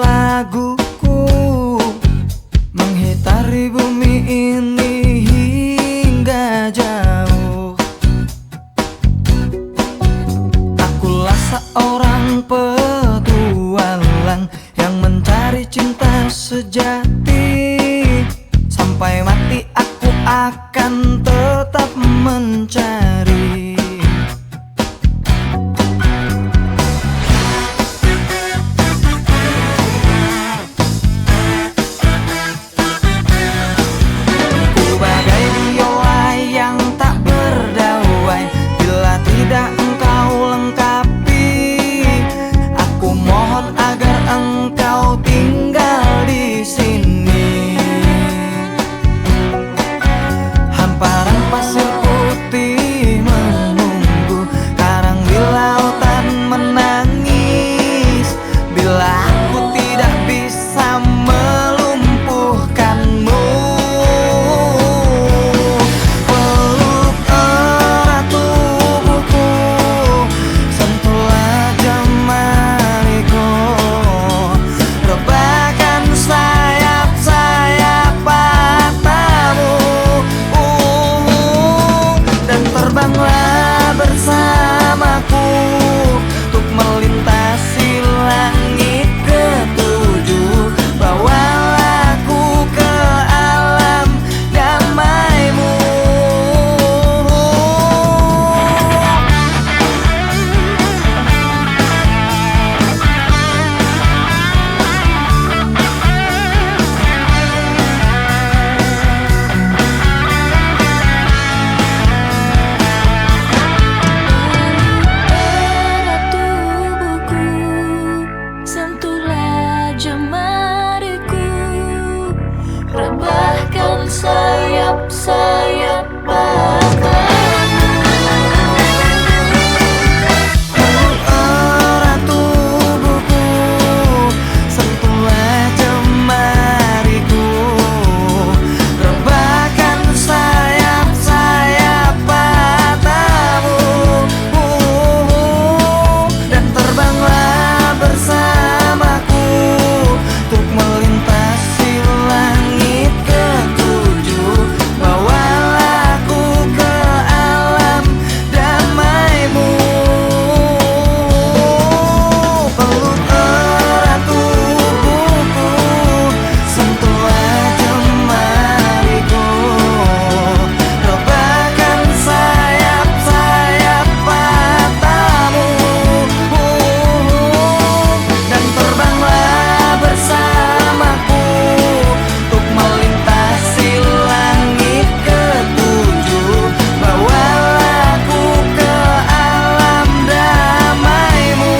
laguku menghitari bumi ini hingga jauh. Akulah seorang petualang yang mencari cinta sejati. Sampai mati aku akan tetap mencari. Ku bagai biola yang tak berdauai bila tidak engkau lengkapi. Aku mohon agar engkau tinggal di sini. Hamparan pasir putih menunggu, karang di lautan menangis bila aku tidak bisa melumpuhkanmu. Peluk erat tubuhku, sentuhlah jemariku, rebahkan sayap-sayap matamu, dan terbanglah bersamaku untuk melintasi langit ketujuh. Bawalah aku ke alam damaimu. Erat tubuhku, sentuhlah jemariku, rebahkan sayap-sayap matamu. Peluk erat tubuhku, sentuhlah jemariku, rebahkan sayap-sayap matamu, dan terbanglah bersamaku untuk melintasi langit ketujuh. Bawalah aku ke alam damaimu. Peluk erat tubuhku, sentuhlah jemariku, rebahkan sayap-sayap matamu, dan terbanglah bersamaku untuk melintasi langit ketujuh. Bawalah aku ke alam damaimu.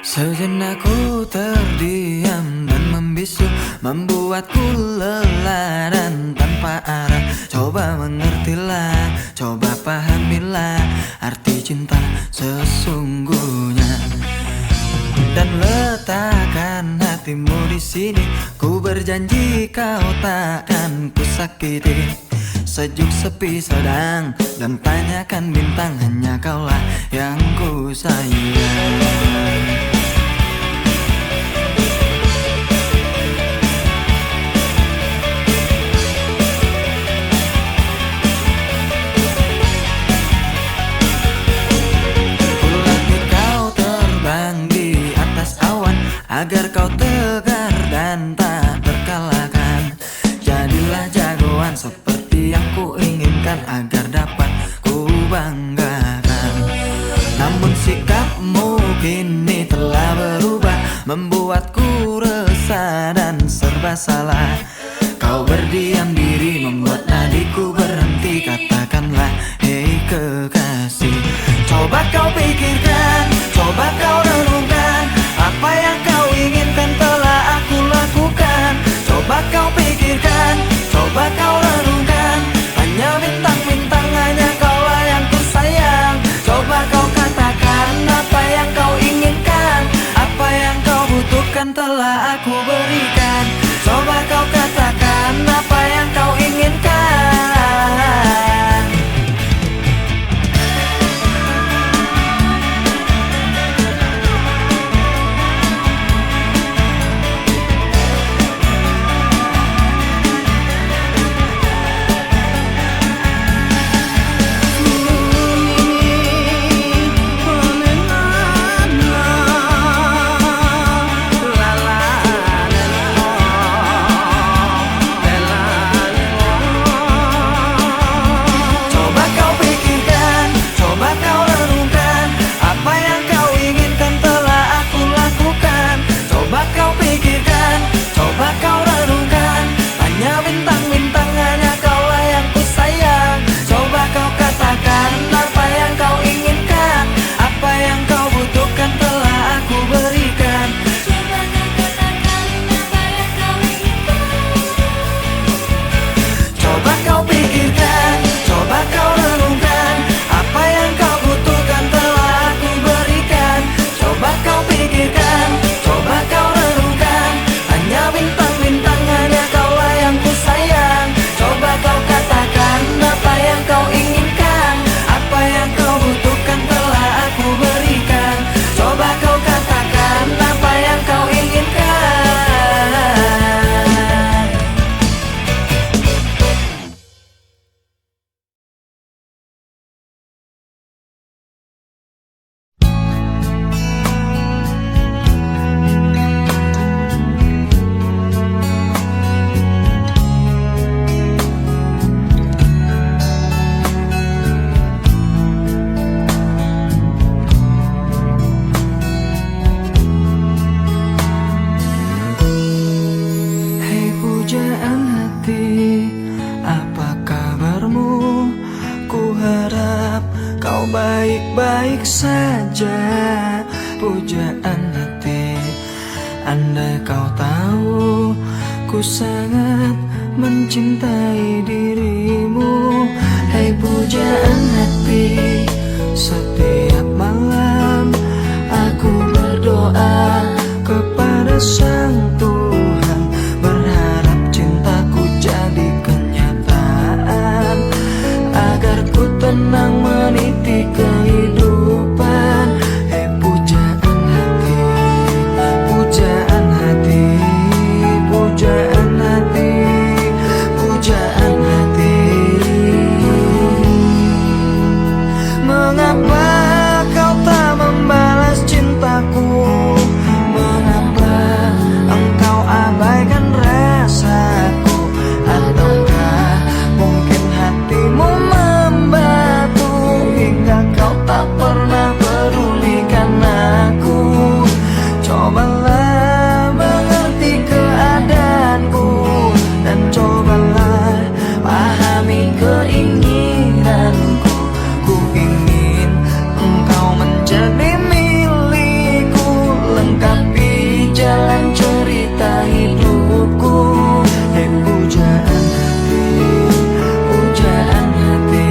Sejenak ku terdiam dan membisu, membuatku lelah dan tanpa arah. Coba mengertilah, coba pahamilah arti cinta sesungguhnya, dan letakkan hatimu di sini. Ku berjanji kau takkan ku sakiti. Sejuk sepi sedang dan tanyakan bintang, hanya kaulah yang ku sayang. Kulatih kau terbang di atas awan agar kau tegar dan tak terkalahkan. Jadilah jagoan seperti yang ku inginkan agar dapat ku banggakan. Namun sikapmu kini telah berubah, membuatku resah dan serba salah. Kau berdiam diri membuat nadiku berhenti. Katakanlah, hei kekasih, coba kau pikirkan, coba kau renungkan apa yang kau inginkan. kau pikirkan, coba kau renungkan. Hanya bintang-bintang, hanya kaulah yang ku sayang. Coba kau katakan apa yang kau inginkan, apa yang kau butuhkan telah aku berikan. Coba kau katakan apa yang kau inginkan. Coba kau pikirkan, coba kau renungkan. Apa yang kau inginkan telah aku lakukan. Coba kau pikirkan, coba kau renungkan. Hanya bintang-bintang, hanya kaulah yang ku sayang. Coba kau katakan apa yang kau inginkan, apa yang kau butuhkan telah aku berikan. Coba kau katakan apa yang kau inginkan. Coba kau pikirkan, coba kau renungkan. Apa yang kau butuhkan telah aku berikan. Coba kau pikirkan, coba kau renungkan. Hanya bintang-bintang, hanya kaulah yang ku sayang. Coba kau katakan apa yang kau inginkan, apa yang kau butuhkan telah aku berikan. Coba kau katakan apa yang kau inginkan. Hei pujaan hati, apa kabarmu? Ku harap kau baik-baik saja. Pujaan hati, andai kau tahu ku sangat mencintai dirimu. Hei pujaan hati, setiap malam aku berdoa kepada Sang Tuhan, berharap cintaku jadi kenyataan, agar ku tenang meniti kehidupan. Hei pujaan hati, pujaan hati, pujaan hati, pujaan hati. Mengapa kau tak membalas cintaku? Mengapa engkau abaikan rasaku? Ataukah mungkin hatimu membatu hingga kau tak pernah pedulikan aku? Cobalah mengerti keadaanku, dan cobalah pahami keinginanku. Ku ingin engkau menjadi milikku, lengkapi jalan cerita hidupku. Hei pujaan hati, pujaan hati.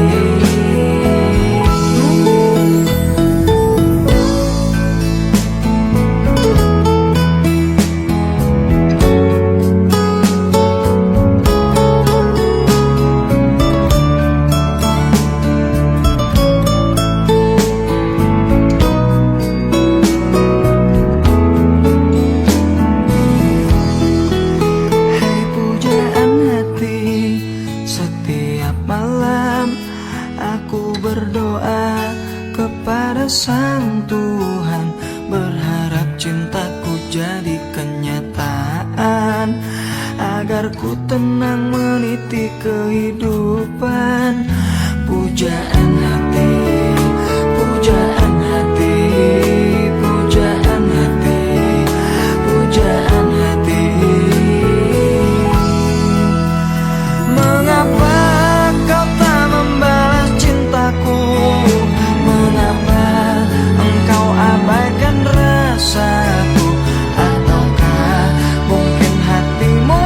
Hei pujaan hati, setiap malam aku berdoa kepada Sang Tuhan, berharap cintaku jadi kenyataan, agar ku tenang meniti kehidupan. Pujaan hati, pujaan hati, pujaan hati, pujaan hati. Mengapa kau tak membalas cintaku? Mengapa engkau abaikan rasaku? Ataukah mungkin hatimu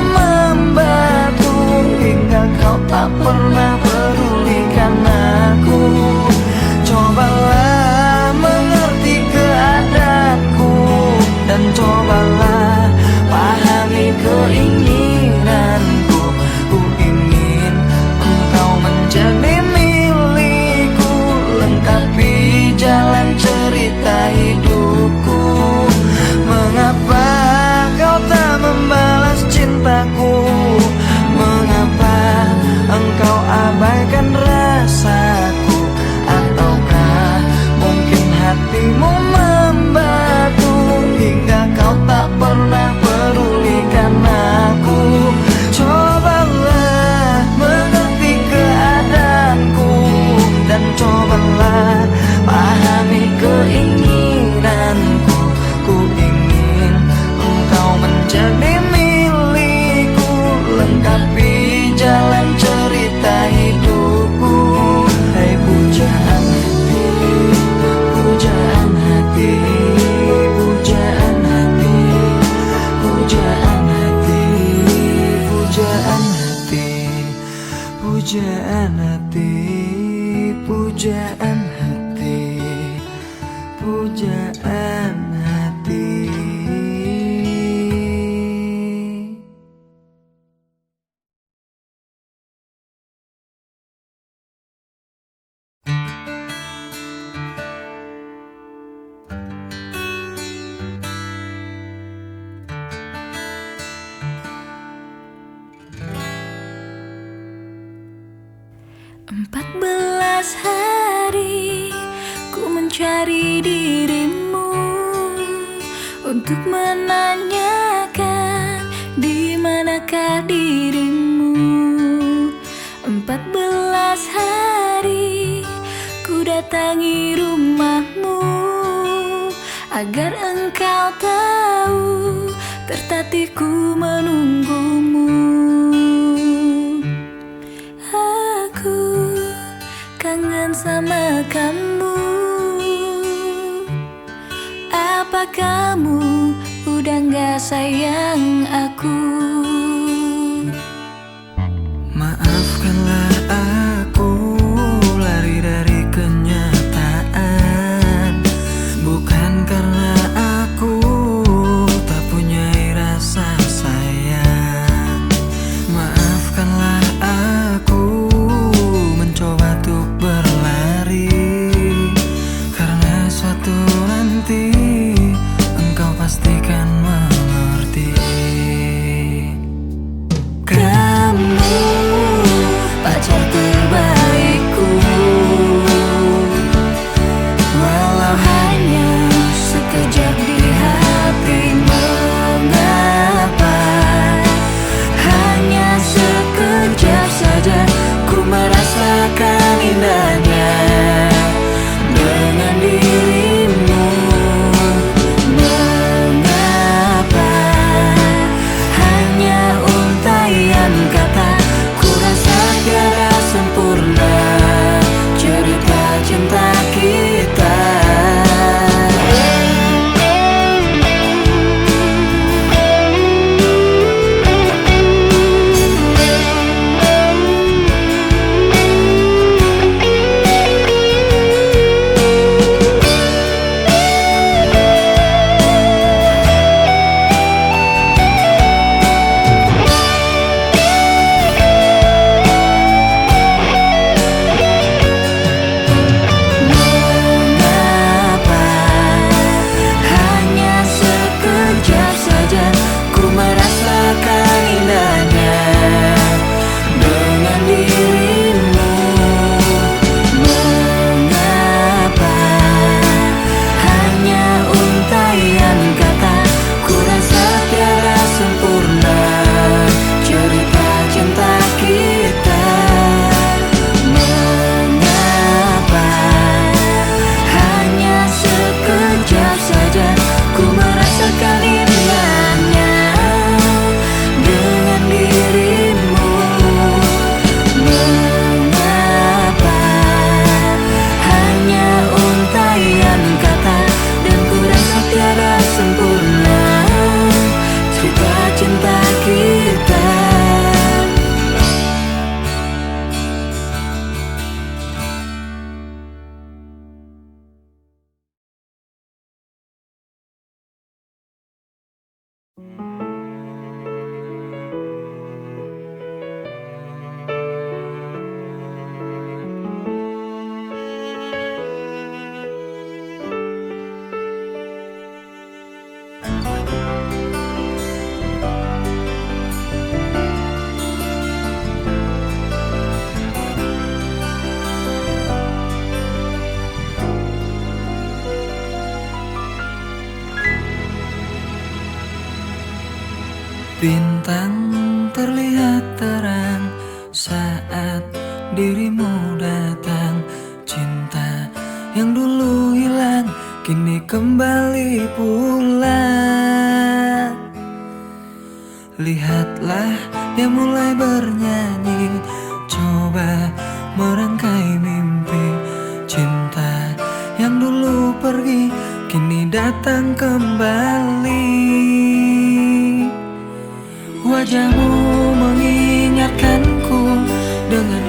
Pujaan hati, pujaan hati, pujaan hati. Empat belas hari ku mencari dirimu untuk menanyakan di manakah dirimu. 14 hari ku datangi rumahmu agar engkau tahu tertatihku menunggumu. Aku kangen sama kamu. Apa kamu udah gak sayang aku? Maafkanlah aku lari dari kenyataan, bukan karena aku tak punya rasa sayang. Maafkanlah aku mencoba untuk berlari, karena suatu nanti engkau pastikan mengerti. Kamu pacar terbaikku, walau hanya sekejap di hati. Mengapa hanya sekejap saja ku merasakan indahnya dengan dirimu? Mengapa hanya untaian kata, ku rasa tiada sempurna cerita cinta kita. Mengapa hanya sekejap saja ku merasakan indahnya dengan dirimu? Mengapa hanya untaian kata, ku rasa tiada sempurna cerita cinta kita. Mengapa hanya sekejap saja ku merasakan indahnya dengan dirimu? Mengapa hanya untaian kata, dan ku rasa tiada sempurna cerita cinta kita. Bintang terlihat terang saat dirimu datang. Cinta yang dulu hilang kini kembali pulang. Lihatlah dia mulai bernyanyi, coba merangkai mimpi. Cinta yang dulu pergi kini datang kembali. Wajahmu mengingatkanku dengan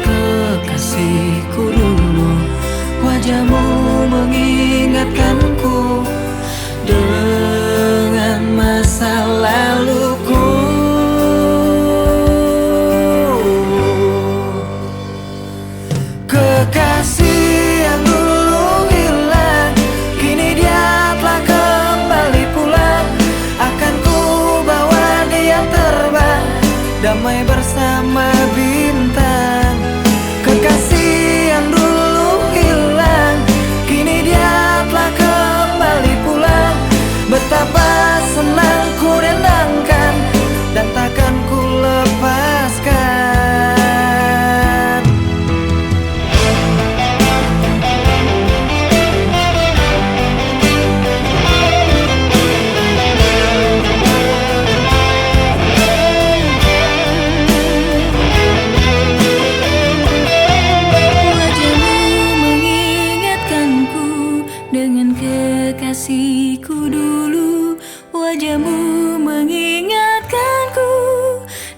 damai bersama bintang. Kekasih yang dulu hilang, kini dia telah kembali pulang. Betapa senang ku rendangkan dan takkan ku lepaskan. Wajahmu mengingatkanku dengan kekasihku dulu. Wajahmu mengingatkanku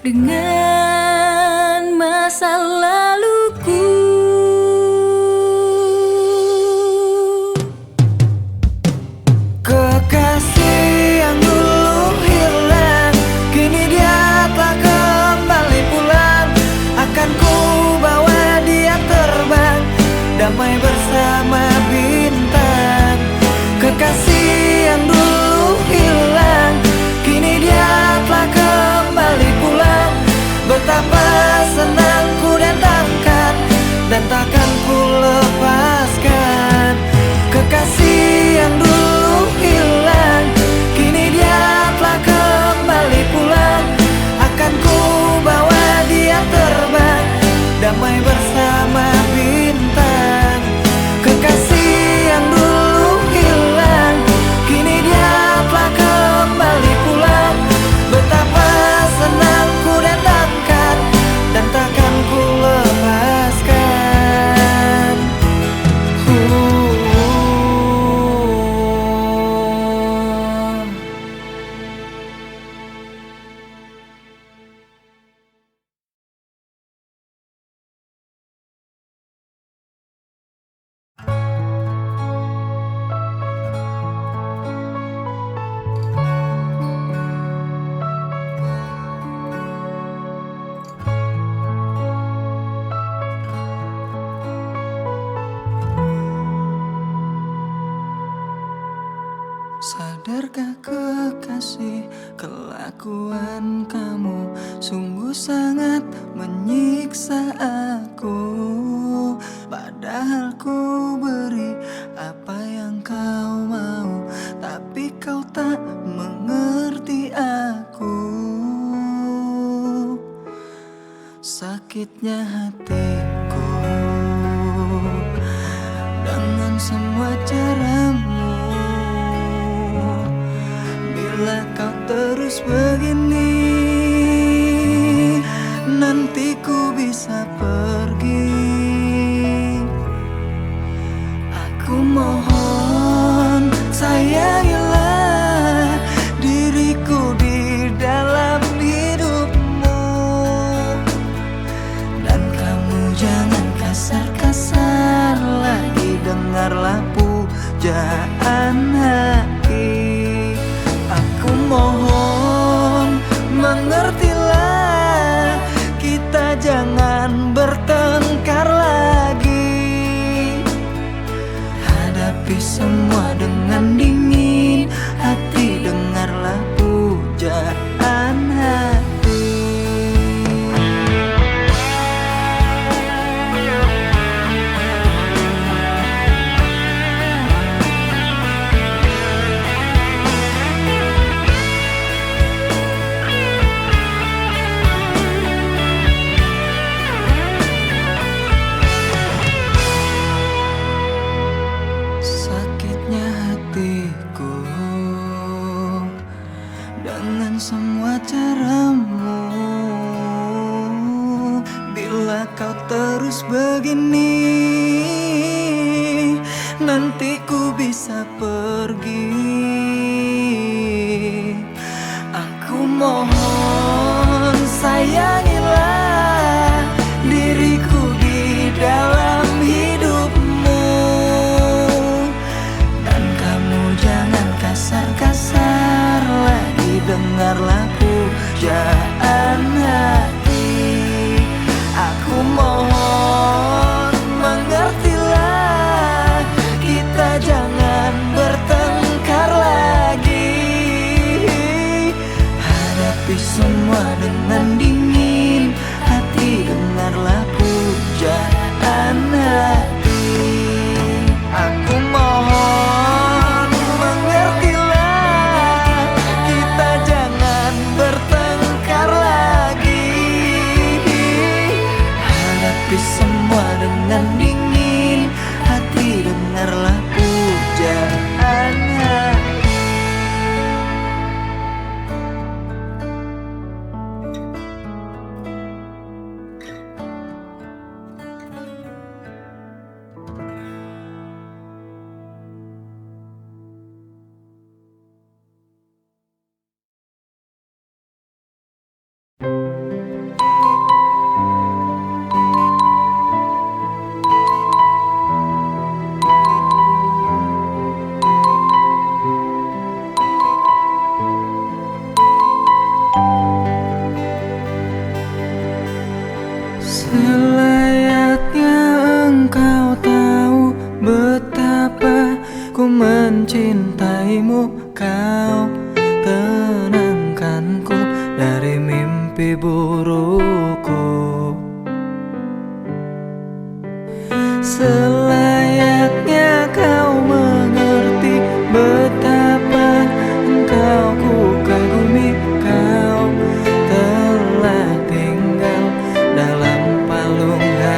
dengan masa laluku. Kekasih yang dulu hilang, kini dia telah kembali pulang. Akan ku bawa dia terbang, damai bersama bintang. Kekasih yang dulu hilang, kini dia telah kembali pulang. Betapa senang ku datangkan dan takkan ku lepaskan. Kekasih yang dulu hilang, kini dia telah kembali pulang. Akan ku bawa dia terbang, damai bersama bintang. Kekasih yang dulu hilang, kini dia telah kembali pulang. Betapa senang ku datangkan dan takkan ku lepaskan. Sadarkah kekasih, kelakuan kamu sungguh sangat menyiksa aku. Padahal ku beri apa yang kau mau, tapi kau tak mengerti aku. Sakitnya hatiku dengan semua caramu. Bila kau terus begini, nanti ku bisa pergi. Aku mohon sayangilah diriku di dalam hidupmu. Dan kamu jangan kasar-kasar lagi, dengarlah pujaan hati. Aku mohon mengertilah, kita jangan bertengkar lagi. Hadapi semua dengan dingin hati, dengarlah pujaan hati. Sakitnya hatiku dengan semua caramu. Bila kau terus begini, nanti ku bisa pergi. Aku mohon sayangilah diriku di dalam hidupmu. Dan kamu jangan kasar-kasar lagi, dengarlah pujaan hati. Aku mohon mengertilah, kita jangan bertengkar lagi. Hadapi semua dengan dingin dengarlah pujaan hati. Aku mohon mengertilah, kita jangan bertengkar lagi. Hadapi semua dengan dingin hati, dengarlah pujaan hati. Selayaknya engkau tahu betapa ku mencintaimu. Kau tenangkanku dari mimpi burukku. Selayaknya kau mengerti betapa engkau ku kagumi. Kau telah tinggal dalam palung hati.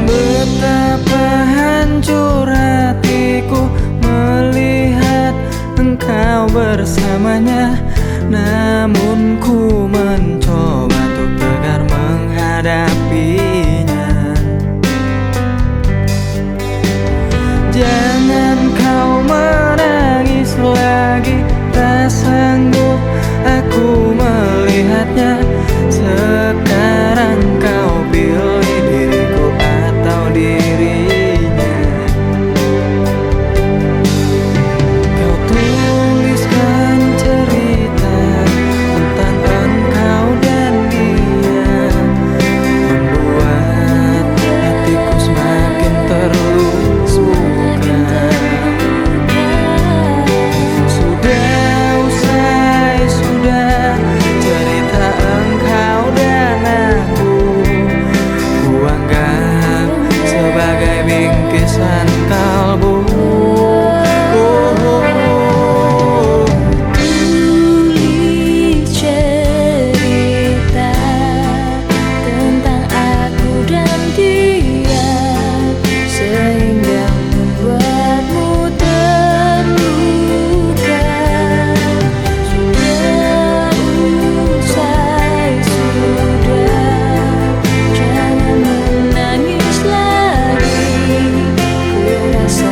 Betapa hancur hatiku melihat engkau bersamanya. Namun ku mencoba untuk tegar menghadapinya. Jangan kau menangis lagi, tak sanggup aku melihatnya. Sekarang kau pilih diriku atau dirinya. Kau tuliskan cerita tentang engkau dan dia, membuat hatiku semakin terluka. Sudah usai, sudah cerita engkau dan aku. Ku anggap sebagai bingkisan kalbu. Tulis cerita tentang aku dan dia, sehingga membuatmu terluka. Sudah usai, sudah, jangan menangis lagi. Ku rasa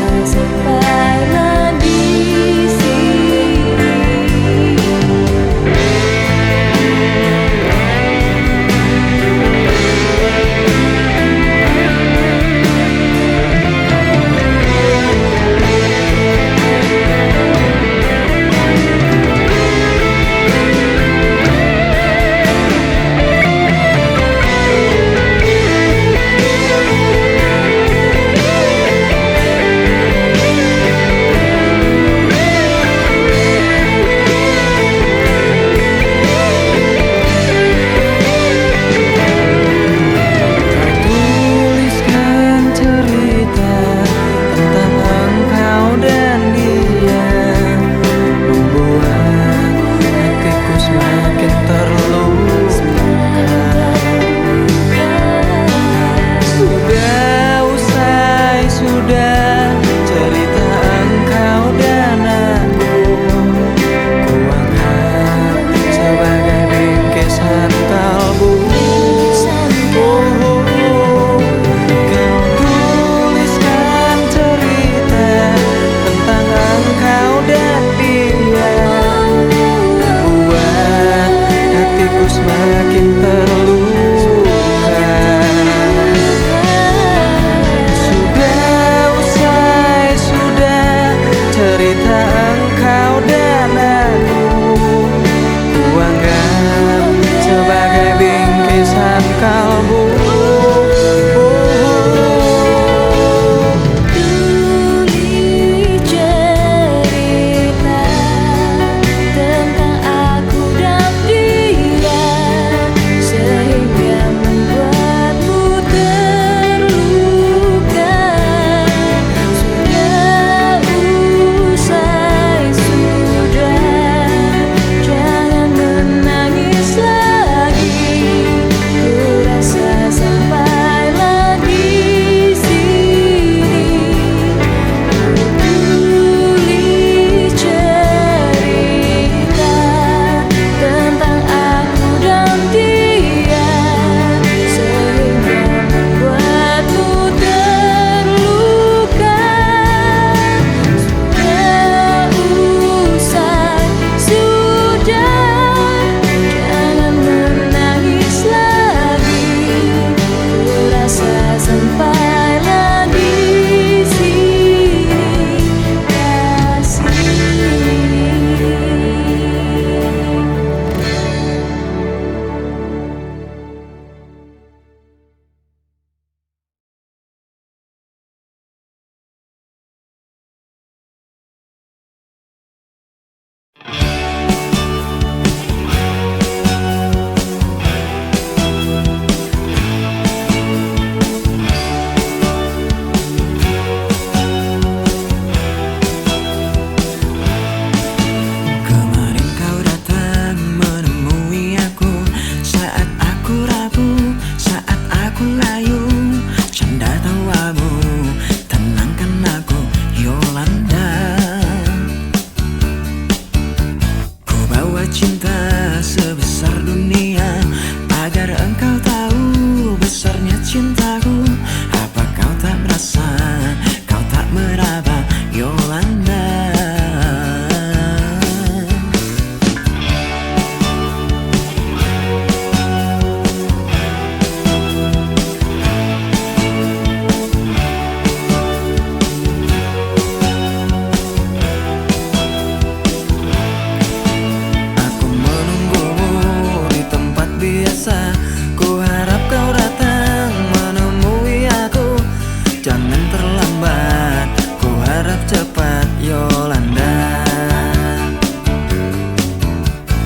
cepat Yolanda.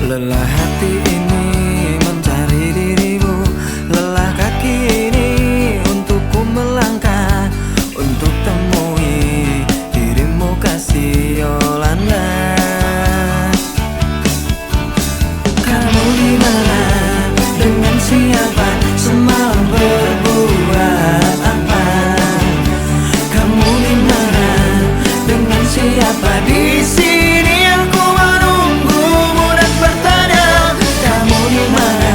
Lelah hati ini mencari dirimu, lelah kaki ini untukku melangkah, untuk temui dirimu kasih Yolanda. Kamu di mana? Dengan siapa? Semalam berbuat apa? Kamu di mana? Dengan siapa? Di sini aku menunggumu dan bertanya. Kamu di mana?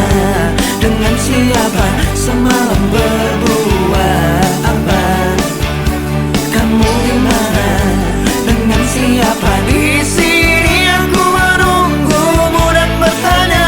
Dengan siapa? Semalam berbuat apa? Kamu di mana? Dengan siapa? Di sini aku menunggumu dan bertanya.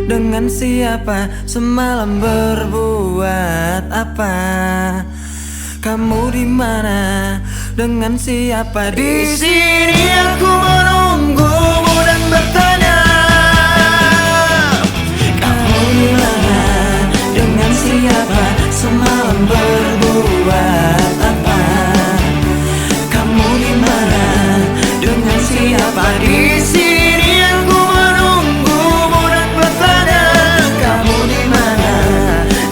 Dengan siapa? Semalam berbuat apa? Kamu di mana? Dengan siapa? Di sini aku menunggumu dan bertanya. Kamu di mana? Dengan siapa? Semalam berbuat apa? Kamu di mana? Dengan siapa? Di sini aku menunggumu dan bertanya. Kamu di mana?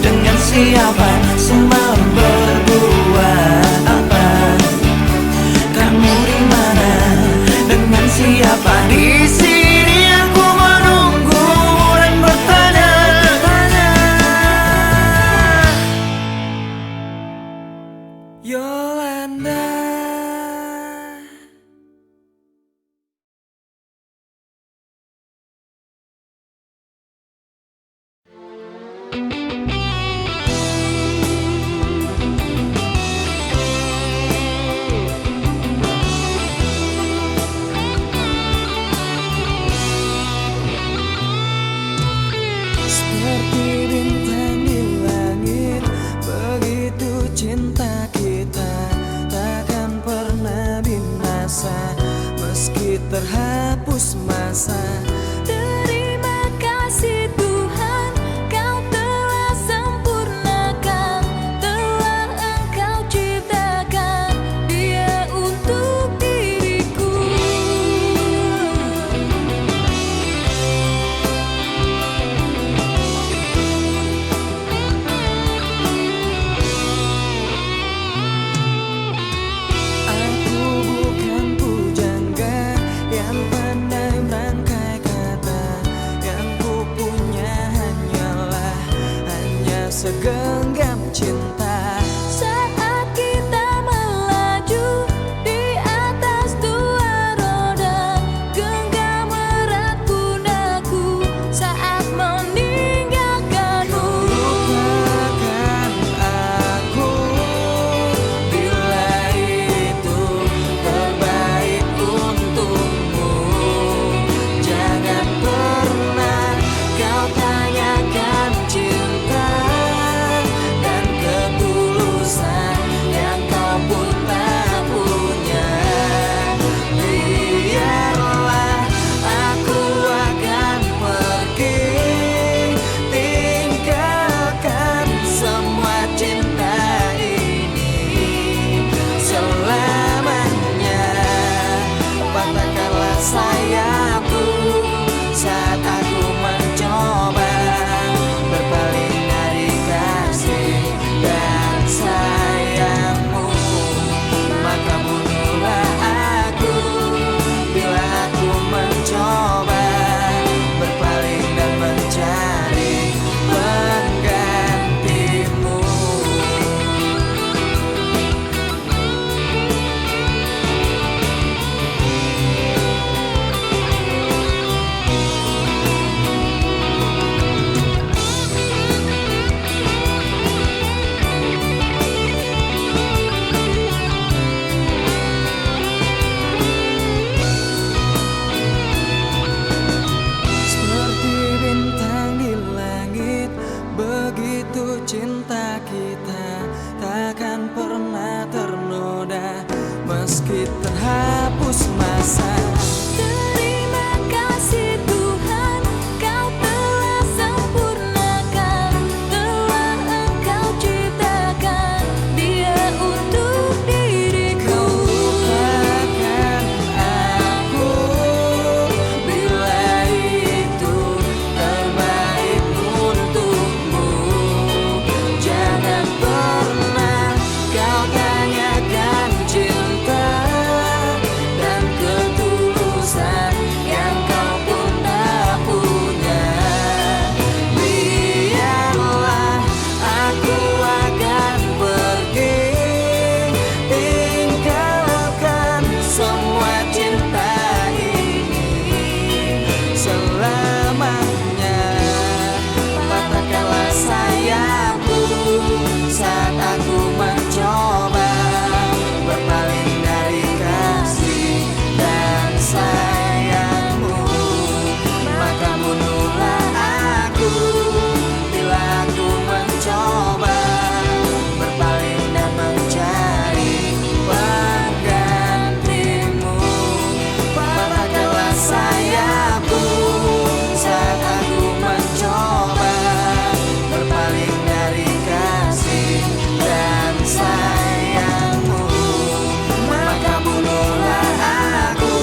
Dengan siapa? Semalam berbuat apa? Kamu di mana? Dengan siapa? Di sini aku menunggumu dan bertanya. Yolanda. Seperti bintang di langit, begitu cinta kita takkan pernah binasa, meski terhapus masa. Terima kasih Tuhan, Kau telah sempurnakan, telah Engkau ciptakan Dia untuk diriku. Aku bukan pujangga yang pandai merangkai kata, yang ku punya hanyalah hanya segenggam cinta. Saat kita melaju di atas dua roda, genggam erat pundaku saat meninggalkanmu. Lupakan aku bila itu terbaik untukmu. Jangan pernah kau tanyakan cinta dan ketulusan kita takkan pernah ternoda meski terhapus masa. Terima kasih Tuhan, Kau telah sempurnakan, telah Engkau ciptakan Dia untuk diriku. Lupakan aku bila itu terbaik untukmu. Jangan pernah kau tanyakan cinta dan ketulusan yang kau pun tak punya. Biarlah aku akan pergi, tinggalkan semua cinta ini selamanya. Patahkanlah sayapku saat aku mencoba berpaling dari kasih dan sayangmu. Maka bunuhlah aku bila aku mencoba berpaling dan mencari penggantimu. Patahkanlah sayapku saat aku mencoba berpaling dari kasih dan sayangmu. Maka bunuhlah aku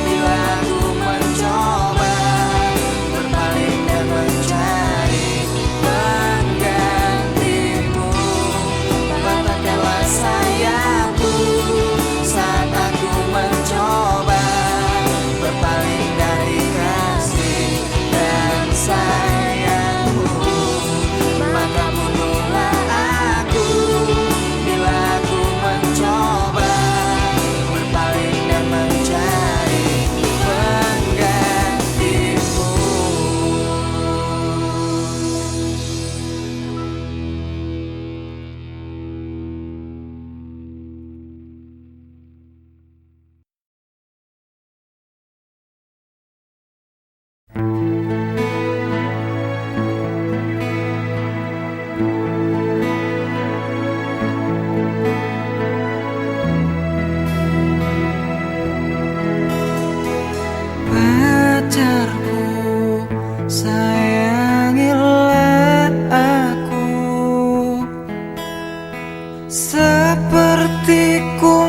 bila aku mencoba berpaling dan mencari penggantimu. Patahkanlah sayapku saat aku mencoba berpaling dari kasih dan sayangmu. Maka bunuhlah aku bila aku mencoba berpaling dan mencari penggantimu. Pacarku, sayangilah aku seperti ku